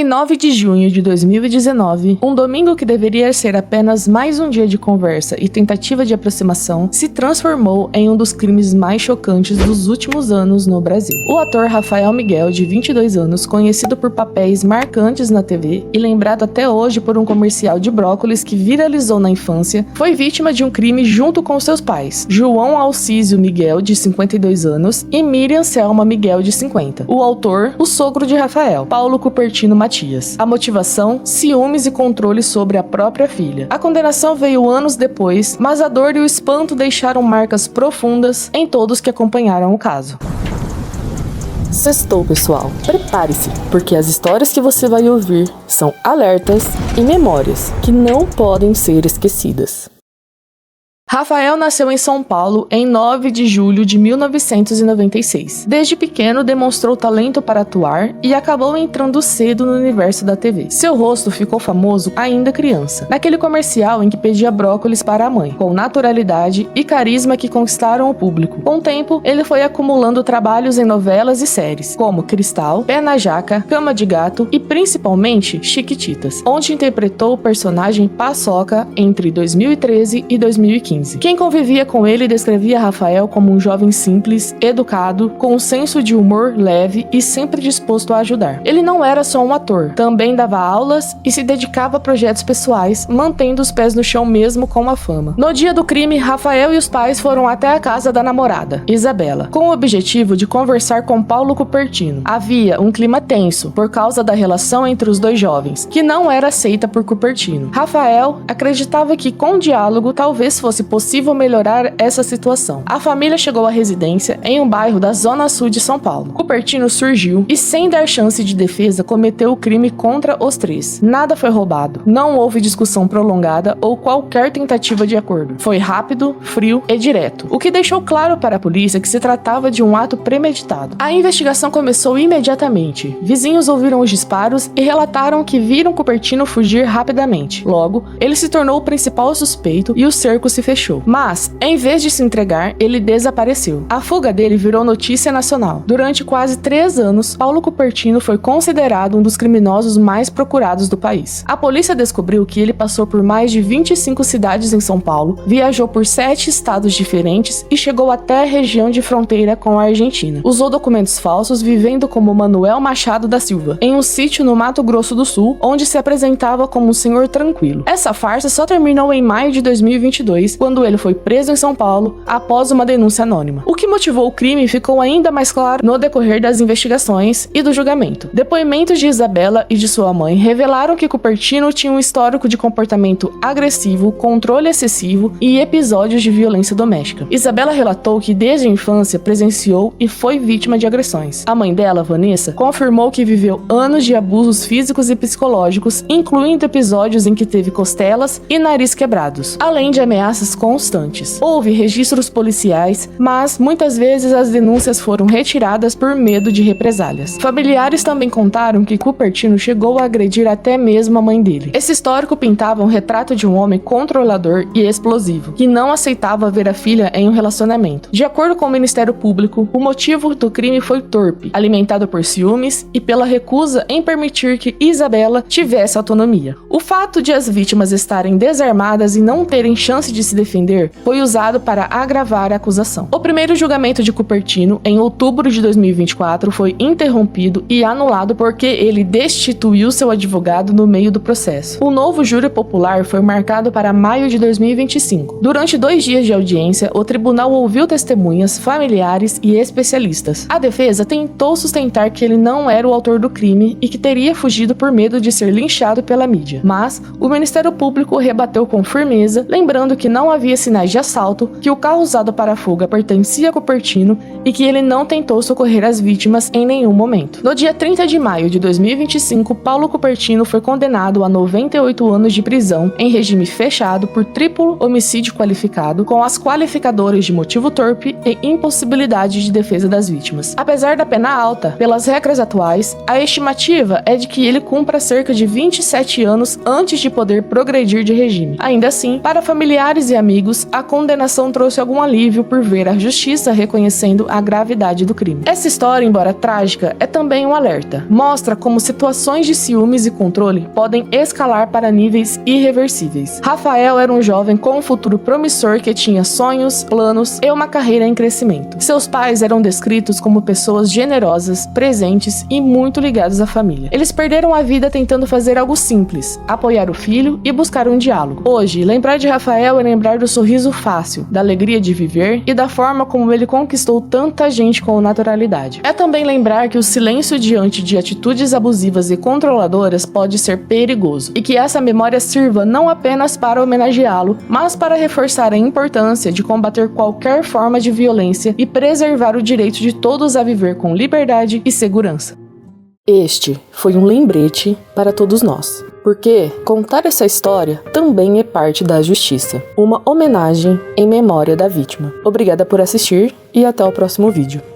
Em 9 de junho de 2019, um domingo que deveria ser apenas mais um dia de conversa e tentativa de aproximação, se transformou em um dos crimes mais chocantes dos últimos anos no Brasil. O ator Rafael Miguel, de 22 anos, conhecido por papéis marcantes na TV e lembrado até hoje por um comercial de brócolis que viralizou na infância, foi vítima de um crime junto com seus pais, João Alcísio Miguel, de 52 anos, e Miriam Selma Miguel, de 50. O autor, o sogro de Rafael, Paulo Cupertino Matias. A motivação, ciúmes e controle sobre a própria filha. A condenação veio anos depois, mas a dor e o espanto deixaram marcas profundas em todos que acompanharam o caso. Sextou, pessoal. Prepare-se, porque as histórias que você vai ouvir são alertas e memórias que não podem ser esquecidas. Rafael nasceu em São Paulo em 9 de julho de 1996. Desde pequeno demonstrou talento para atuar e acabou entrando cedo no universo da TV. Seu rosto ficou famoso ainda criança, naquele comercial em que pedia brócolis para a mãe, com naturalidade e carisma que conquistaram o público. Com o tempo, ele foi acumulando trabalhos em novelas e séries, como Cristal, Pé na Jaca, Cama de Gato e principalmente Chiquititas, onde interpretou o personagem Paçoca entre 2013 e 2015. Quem convivia com ele descrevia Rafael como um jovem simples, educado, com um senso de humor leve e sempre disposto a ajudar. Ele não era só um ator, também dava aulas e se dedicava a projetos pessoais, mantendo os pés no chão mesmo com a fama. No dia do crime, Rafael e os pais foram até a casa da namorada, Isabela, com o objetivo de conversar com Paulo Cupertino. Havia um clima tenso por causa da relação entre os dois jovens, que não era aceita por Cupertino. Rafael acreditava que com diálogo talvez fosse possível melhorar essa situação. A família chegou à residência em um bairro da zona sul de São Paulo. Cupertino surgiu e, sem dar chance de defesa, cometeu o crime contra os três. Nada foi roubado, não houve discussão prolongada ou qualquer tentativa de acordo. Foi rápido, frio e direto, o que deixou claro para a polícia que se tratava de um ato premeditado. A investigação começou imediatamente. Vizinhos ouviram os disparos e relataram que viram Cupertino fugir rapidamente. Logo, ele se tornou o principal suspeito e o cerco se fechou. Mas, em vez de se entregar, ele desapareceu. A fuga dele virou notícia nacional. Durante quase 3 anos, Paulo Cupertino foi considerado um dos criminosos mais procurados do país. A polícia descobriu que ele passou por mais de 25 cidades em São Paulo, viajou por 7 estados diferentes e chegou até a região de fronteira com a Argentina. Usou documentos falsos, vivendo como Manuel Machado da Silva, em um sítio no Mato Grosso do Sul, onde se apresentava como um senhor tranquilo. Essa farsa só terminou em maio de 2022, quando ele foi preso em São Paulo após uma denúncia anônima. O que motivou o crime ficou ainda mais claro no decorrer das investigações e do julgamento. Depoimentos de Isabela e de sua mãe revelaram que Cupertino tinha um histórico de comportamento agressivo, controle excessivo e episódios de violência doméstica. Isabela relatou que desde a infância presenciou e foi vítima de agressões. A mãe dela, Vanessa, confirmou que viveu anos de abusos físicos e psicológicos, incluindo episódios em que teve costelas e nariz quebrados, além de ameaças constantes. Houve registros policiais, mas muitas vezes as denúncias foram retiradas por medo de represálias. Familiares também contaram que Cupertino chegou a agredir até mesmo a mãe dele. Esse histórico pintava um retrato de um homem controlador e explosivo, que não aceitava ver a filha em um relacionamento. De acordo com o Ministério Público, o motivo do crime foi torpe, alimentado por ciúmes e pela recusa em permitir que Isabela tivesse autonomia. O fato de as vítimas estarem desarmadas e não terem chance de se defender foi usado para agravar a acusação. O primeiro julgamento de Cupertino, em outubro de 2024, foi interrompido e anulado porque ele destituiu seu advogado no meio do processo. O novo júri popular foi marcado para maio de 2025. Durante 2 dias de audiência, o tribunal ouviu testemunhas, familiares e especialistas. A defesa tentou sustentar que ele não era o autor do crime e que teria fugido por medo de ser linchado pela mídia, mas o Ministério Público rebateu com firmeza, lembrando que não havia sinais de assalto, que o carro usado para a fuga pertencia a Cupertino e que ele não tentou socorrer as vítimas em nenhum momento. No dia 30 de maio de 2025, Paulo Cupertino foi condenado a 98 anos de prisão em regime fechado por triplo homicídio qualificado, com as qualificadoras de motivo torpe e impossibilidade de defesa das vítimas. Apesar da pena alta, pelas regras atuais, a estimativa é de que ele cumpra cerca de 27 anos antes de poder progredir de regime. Ainda assim, para familiares e amigos, a condenação trouxe algum alívio por ver a justiça reconhecendo a gravidade do crime. Essa história, embora trágica, é também um alerta. Mostra como situações de ciúmes e controle podem escalar para níveis irreversíveis. Rafael era um jovem com um futuro promissor que tinha sonhos, planos e uma carreira em crescimento. Seus pais eram descritos como pessoas generosas, presentes e muito ligados à família. Eles perderam a vida tentando fazer algo simples, apoiar o filho e buscar um diálogo. Hoje, lembrar de Rafael é lembrar do sorriso fácil, da alegria de viver e da forma como ele conquistou tanta gente com naturalidade. É também lembrar que o silêncio diante de atitudes abusivas e controladoras pode ser perigoso, e que essa memória sirva não apenas para homenageá-lo, mas para reforçar a importância de combater qualquer forma de violência e preservar o direito de todos a viver com liberdade e segurança. Este foi um lembrete para todos nós, porque contar essa história também é parte da justiça, uma homenagem em memória da vítima. Obrigada por assistir e até o próximo vídeo.